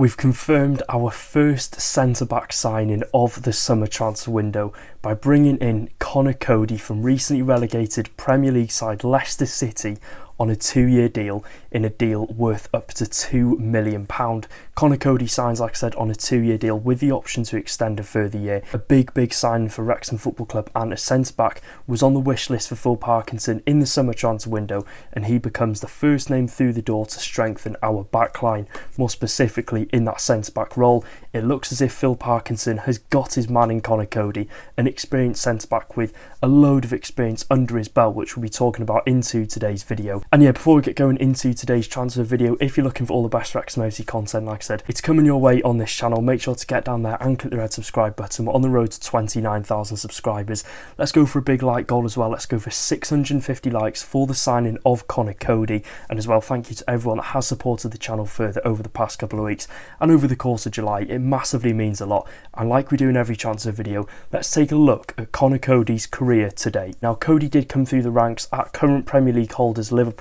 We've confirmed our first centre-back signing of the summer transfer window by bringing in Conor Coady from recently relegated Premier League side Leicester City on a 2-year deal, in a deal worth up to £2 million. Conor Coady signs, like I said, on a 2-year deal with the option to extend a further year. A big signing for Wrexham Football Club, and a centre-back was on the wish list for Phil Parkinson in the summer transfer window, and he becomes the first name through the door to strengthen our backline. More specifically, in that centre-back role, it looks as if Phil Parkinson has got his man in Conor Coady, an experienced centre-back with a load of experience under his belt, which we'll be talking about into today's video. And yeah, before we get going into today's transfer video, if you're looking for all the best Wrexham AFC content, like I said, it's coming your way on this channel. Make sure to get down there and click the red subscribe button. We're on the road to 29,000 subscribers. Let's go for a big like goal as well. Let's go for 650 likes for the signing of Conor Coady. And as well, thank you to everyone that has supported the channel further over the past couple of weeks and over the course of July. It massively means a lot. And like we do in every transfer video, let's take a look at Conor Coady's career today. Now, Coady did come through the ranks at current Premier League holders Liverpool,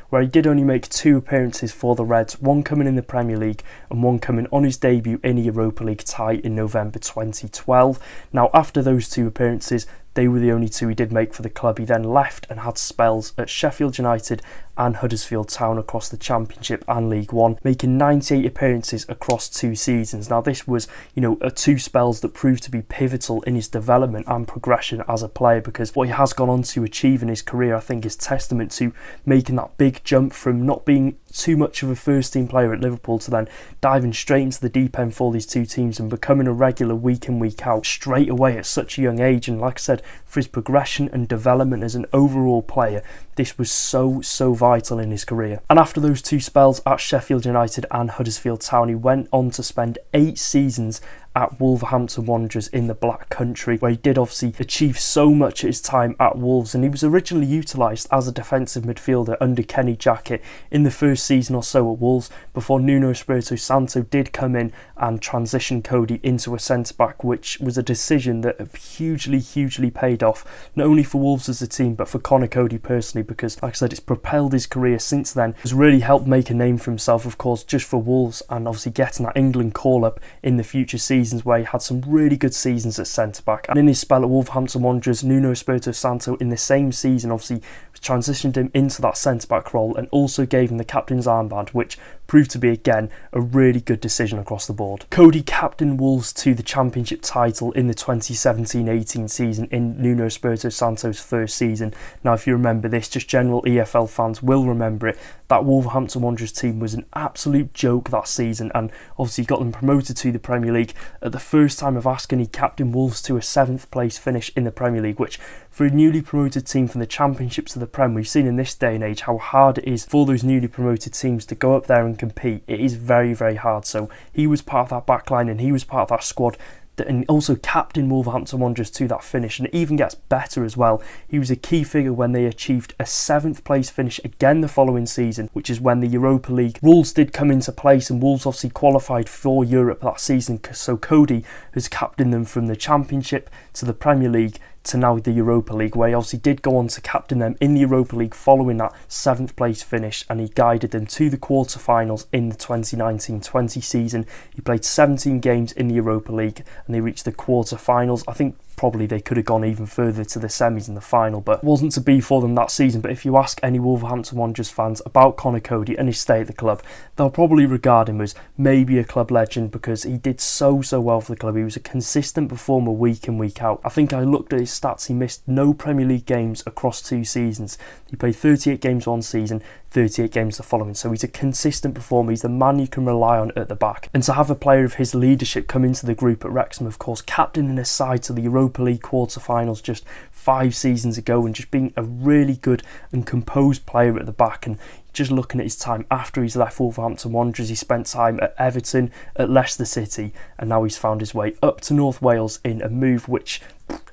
where he did only make 2 appearances for the Reds, one coming in the Premier League and one coming on his debut in a Europa League tie in November 2012. Now, after those 2 appearances, they were the only 2 he did make for the club. He then left and had spells at Sheffield United and Huddersfield Town across the Championship and League One, making 98 appearances across 2 seasons. Now, this was, 2 spells that proved to be pivotal in his development and progression as a player, because what he has gone on to achieve in his career, I think, is testament to making that big jump from not being too much of a first team player at Liverpool to then diving straight into the deep end for these 2 teams and becoming a regular week in, week out straight away at such a young age. And like I said, for his progression and development as an overall player, this was so vital in his career. And after those 2 spells at Sheffield United and Huddersfield Town, he went on to spend 8 seasons at Wolverhampton Wanderers in the Black Country, where he did obviously achieve so much at his time at Wolves. And he was originally utilised as a defensive midfielder under Kenny Jackett in the first season or so at Wolves, before Nuno Espirito Santo did come in and transition Coady into a centre-back, which was a decision that hugely paid off, not only for Wolves as a team, but for Conor Coady personally, because like I said, it's propelled his career since then. Has really helped make a name for himself, of course, just for Wolves, and obviously getting that England call-up in the future seasons, where he had some really good seasons at centre-back. And in his spell at Wolverhampton Wanderers, Nuno Espirito Santo in the same season obviously transitioned him into that centre-back role and also gave him the captain's armband, which proved to be again a really good decision across the board. Coady captained Wolves to the Championship title in the 2017-18 season in Nuno Espirito Santo's first season. Now, if you remember this, just general EFL fans will remember it, that Wolverhampton Wanderers team was an absolute joke that season, and obviously got them promoted to the Premier League at the first time of asking. He captained Wolves to a 7th place finish in the Premier League, which for a newly promoted team from the Championship to the Prem, we've seen in this day and age how hard it is for those newly promoted teams to go up there and compete. It is very hard. So he was part of that backline and he was part of that squad, and also captain Wolverhampton Wanderers to that finish. And it even gets better as well. He was a key figure when they achieved a 7th place finish again the following season, which is when the Europa League rules did come into place, and Wolves obviously qualified for Europe that season. So Coady has captained them from the Championship to the Premier League to now the Europa League, where he obviously did go on to captain them in the Europa League following that 7th place finish, and he guided them to the quarter-finals in the 2019-20 season. He played 17 games in the Europa League and they reached the quarter-finals. I think probably they could have gone even further to the semis and the final, but it wasn't to be for them that season. But if you ask any Wolverhampton Wanderers fans about Conor Coady and his stay at the club, they'll probably regard him as maybe a club legend, because he did so well for the club. He was a consistent performer week in, week out. I think I looked at his stats, he missed no Premier League games across 2 seasons. He played 38 games one season, 38 games the following. So he's a consistent performer. He's the man you can rely on at the back. And to have a player of his leadership come into the group at Wrexham, of course, captaining his side to the Europa League quarter-finals just 5 seasons ago, and just being a really good and composed player at the back. And just looking at his time after he's left Wolverhampton Wanderers, he spent time at Everton, at Leicester City, and now he's found his way up to North Wales in a move which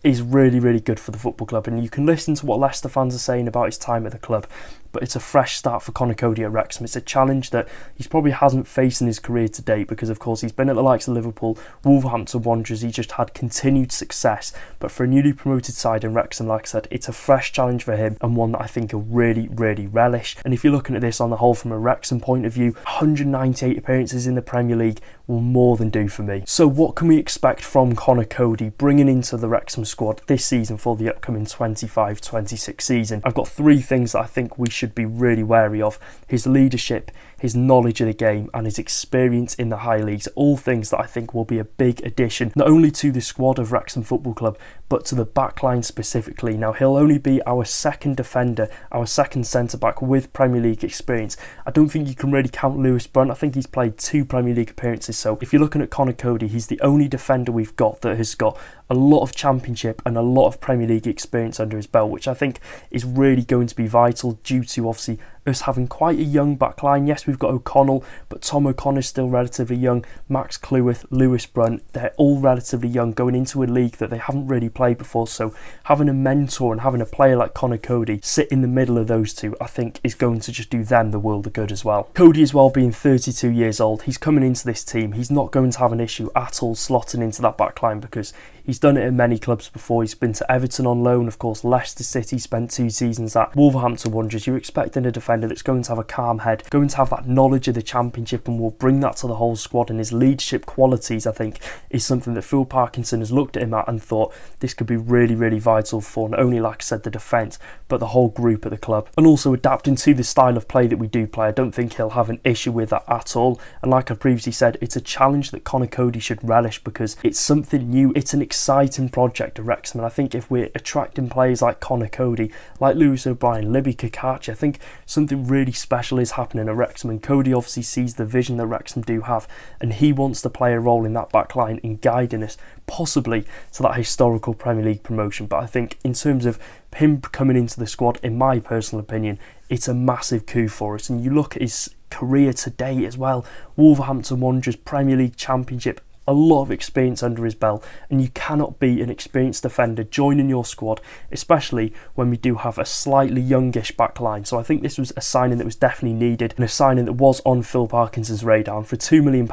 is really good for the football club. And you can listen to what Leicester fans are saying about his time at the club, but it's a fresh start for Conor Coady at Wrexham. It's a challenge that he probably hasn't faced in his career to date, because of course he's been at the likes of Liverpool, Wolverhampton Wanderers, he just had continued success. But for a newly promoted side in Wrexham, like I said, it's a fresh challenge for him, and one that I think he'll really relish. And if you're looking at this on the whole from a Wrexham point of view, 198 appearances in the Premier League will more than do for me. So what can we expect from Conor Coady bringing into the Wrexham squad this season for the upcoming 25-26 season? I've got three things that I think we should be really wary of: his leadership, his knowledge of the game, and his experience in the high leagues. All things that I think will be a big addition, not only to the squad of Wrexham Football Club, but to the backline specifically. Now, he'll only be our second defender, our second centre-back with Premier League experience. I don't think you can really count Lewis Brunt. I think he's played 2 Premier League appearances. So if you're looking at Conor Coady, he's the only defender we've got that has got a lot of Championship and a lot of Premier League experience under his belt, which I think is really going to be vital due to obviously us having quite a young backline. Yes, we've got O'Connell, but Tom O'Connor's still relatively young. Max Cleworth, Lewis Brunt, they're all relatively young going into a league that they haven't really played before. So having a mentor and having a player like Conor Coady sit in the middle of those two, I think is going to just do them the world of good as well. Coady as well, being 32 years old, he's coming into this team. He's not going to have an issue at all slotting into that backline because he's done it in many clubs before. He's been to Everton on loan, of course, Leicester City, spent 2 seasons at Wolverhampton Wanderers. You're expecting a defender that's going to have a calm head, going to have that knowledge of the Championship, and will bring that to the whole squad. And his leadership qualities, I think, is something that Phil Parkinson has looked at him at and thought this could be really, really vital for not only, like I said, the defence, but the whole group at the club. And also adapting to the style of play that we do play. I don't think he'll have an issue with that at all. And like I've previously said, it's a challenge that Conor Coady should relish because it's something new. It's an exciting project at Wrexham, and I think if we're attracting players like Conor Coady, like Lewis O'Brien, Libby Kakachi, I think something really special is happening at Wrexham, and Coady obviously sees the vision that Wrexham do have, and he wants to play a role in that back line in guiding us possibly to that historical Premier League promotion. But I think in terms of him coming into the squad, in my personal opinion, it's a massive coup for us. And you look at his career to date as well: Wolverhampton Wanderers, Premier League, Championship, a lot of experience under his belt, and you cannot be an experienced defender joining your squad, especially when we do have a slightly youngish back line. So I think this was a signing that was definitely needed, and a signing that was on Phil Parkinson's radar, and for £2 million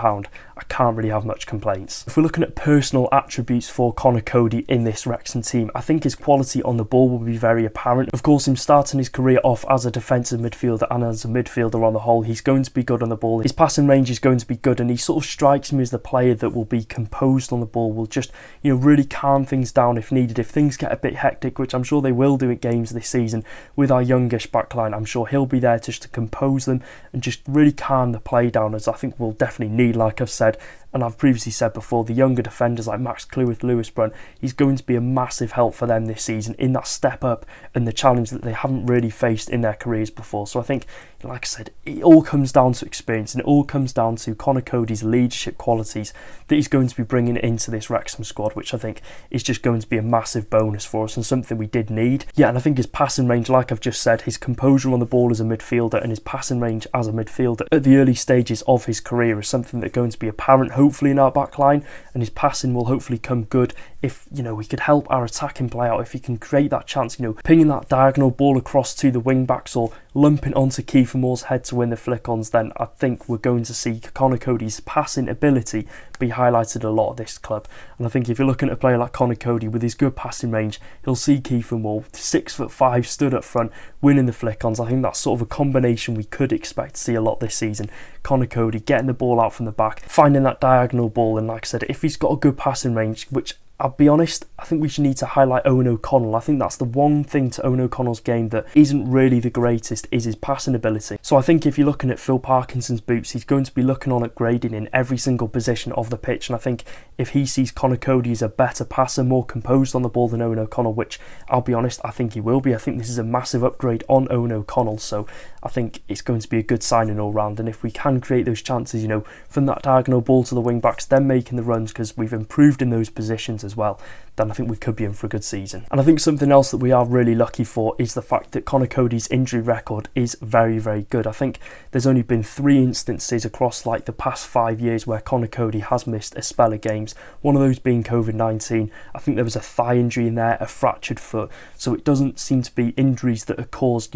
I can't really have much complaints. If we're looking at personal attributes for Conor Coady in this Wrexham team, I think his quality on the ball will be very apparent. Of course, him starting his career off as a defensive midfielder and as a midfielder on the whole, he's going to be good on the ball. His passing range is going to be good, and he sort of strikes me as the player that will be composed on the ball, will just, really calm things down if needed. If things get a bit hectic, which I'm sure they will do at games this season with our youngish backline, I'm sure he'll be there just to compose them and just really calm the play down, as I think we'll definitely need, like I've said. And I've previously said before, the younger defenders like Max Cleworth, Lewis Brunt, he's going to be a massive help for them this season in that step up and the challenge that they haven't really faced in their careers before. So I think, like I said, it all comes down to experience, and it all comes down to Conor Coady's leadership qualities that he's going to be bringing into this Wrexham squad, which I think is just going to be a massive bonus for us and something we did need. Yeah, and I think his passing range, like I've just said, his composure on the ball as a midfielder and his passing range as a midfielder at the early stages of his career is something that's going to be apparent, hopefully, in our back line, and his passing will hopefully come good if we could help our attacking play out, if he can create that chance, pinging that diagonal ball across to the wing backs or lumping onto Kiefer Moore's head to win the flick-ons. Then I think we're going to see Conor Coady's passing ability be highlighted a lot at this club. And I think if you're looking at a player like Conor Coady with his good passing range, he'll see Kiefer Moore, 6'5", stood up front, winning the flick-ons. I think that's sort of a combination we could expect to see a lot this season. Conor Coady getting the ball out from the back, finding that diagonal ball, and like I said, if he's got a good passing range, which I'll be honest, I think we should need to highlight Owen O'Connell. I think that's the one thing to Owen O'Connell's game that isn't really the greatest, is his passing ability. So I think if you're looking at Phil Parkinson's boots, he's going to be looking on upgrading in every single position of the pitch. And I think if he sees Conor Coady as a better passer, more composed on the ball than Owen O'Connell, which I'll be honest, I think he will be. I think this is a massive upgrade on Owen O'Connell. So I think it's going to be a good signing all round. And if we can create those chances, from that diagonal ball to the wing backs, then making the runs, because we've improved in those positions as well, then I think we could be in for a good season. And I think something else that we are really lucky for is the fact that Conor Coady's injury record is very, very good. I think there's only been 3 instances across the past 5 years where Conor Coady has missed a spell of games, one of those being COVID-19. I think there was a thigh injury in there, a fractured foot, so it doesn't seem to be injuries that are caused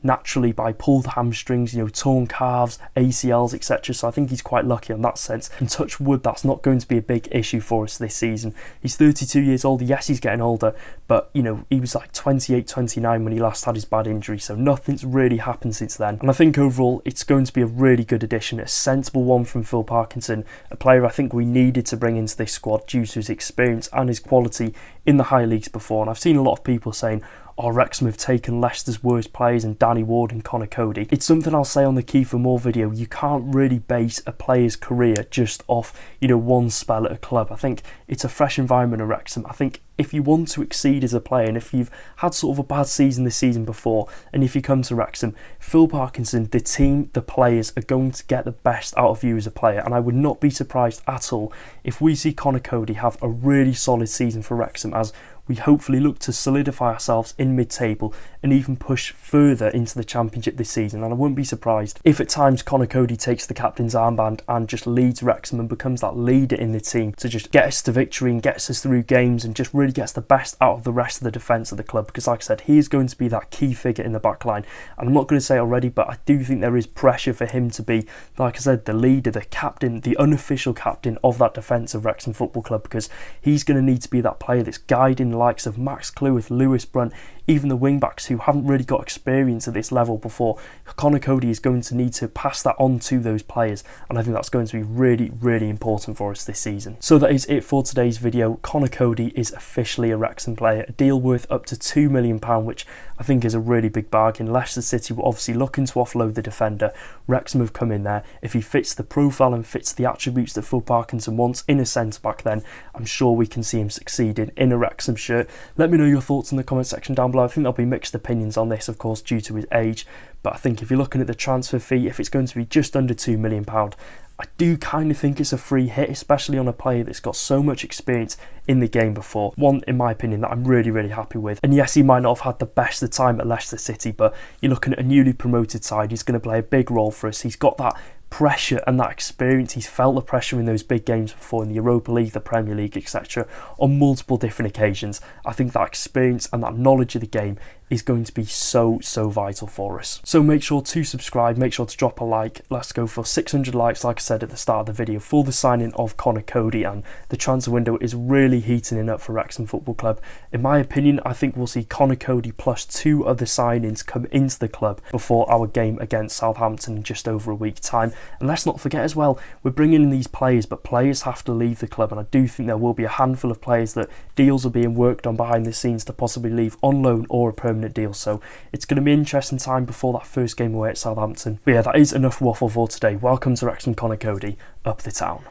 naturally by pulled hamstrings, torn calves, ACLs, etc. So I think he's quite lucky in that sense, and touch wood, that's not going to be a big issue for us this season. He He's 32 years old. Yes, he's getting older, but you know, he was like 28, 29 when he last had his bad injury, so nothing's really happened since then. And I think overall it's going to be a really good addition, a sensible one from Phil Parkinson, a player I think we needed to bring into this squad due to his experience and his quality in the high leagues before. And I've seen a lot of people saying, oh, Wrexham have taken Leicester's worst players and Danny Ward and Conor Coady. It's something I'll say on the Key for More video. You can't really base a player's career just off, you know, one spell at a club. I think it's a fresh environment at Wrexham. I think if you want to exceed as a player, and if you've had sort of a bad season this season before, and if you come to Wrexham, Phil Parkinson, the team, the players are going to get the best out of you as a player. And I would not be surprised at all if we see Conor Coady have a really solid season for Wrexham, as we hopefully look to solidify ourselves in mid-table and even push further into the Championship this season. And I wouldn't be surprised if at times Conor Coady takes the captain's armband and just leads Wrexham and becomes that leader in the team to just get us to victory and gets us through games and just really gets the best out of the rest of the defence of the club. Because like I said, he is going to be that key figure in the back line. And I'm not going to say it already, but I do think there is pressure for him to be, like I said, the leader, the captain, the unofficial captain of that defence of Wrexham Football Club, because he's going to need to be that player that's guiding the likes of Max Cleworth, Lewis Brunt, even the wing-backs who haven't really got experience at this level before. Conor Coady is going to need to pass that on to those players, and I think that's going to be really, really important for us this season. So that is it for today's video. Conor Coady is officially a Wrexham player, a deal worth up to £2 million, which I think is a really big bargain. Leicester City were obviously looking to offload the defender. Wrexham have come in there. If he fits the profile and fits the attributes that Phil Parkinson wants in a centre-back, then I'm sure we can see him succeeding in a Wrexham shirt. Let me know your thoughts in the comment section down below. I think there'll be mixed opinions on this, of course, due to his age, but I think if you're looking at the transfer fee, if it's going to be just under £2 million, I do kind of think it's a free hit, especially on a player that's got so much experience in the game before. One, in my opinion, that I'm really, really happy with. And yes, he might not have had the best of time at Leicester City, but you're looking at a newly promoted side. He's going to play a big role for us. He's got that pressure and that experience. He's felt the pressure in those big games before, in the Europa League, the Premier League, etc., on multiple different occasions. I think that experience and that knowledge of the game is going to be so vital for us. So make sure to subscribe, make sure to drop a like. Let's go for 600 likes, like I said at the start of the video, for the signing of Conor Coady, and the transfer window is really heating up for Wrexham Football Club. In my opinion, I think we'll see Conor Coady plus 2 other signings come into the club before our game against Southampton in just over a week's time. And let's not forget as well, we're bringing in these players, but players have to leave the club, and I do think there will be a handful of players that deals are being worked on behind the scenes to possibly leave on loan or a permanent deal. So it's going to be an interesting time before that first game away at Southampton. But yeah, that is enough waffle for today. Welcome to Wrexham Conor Coady, up the town.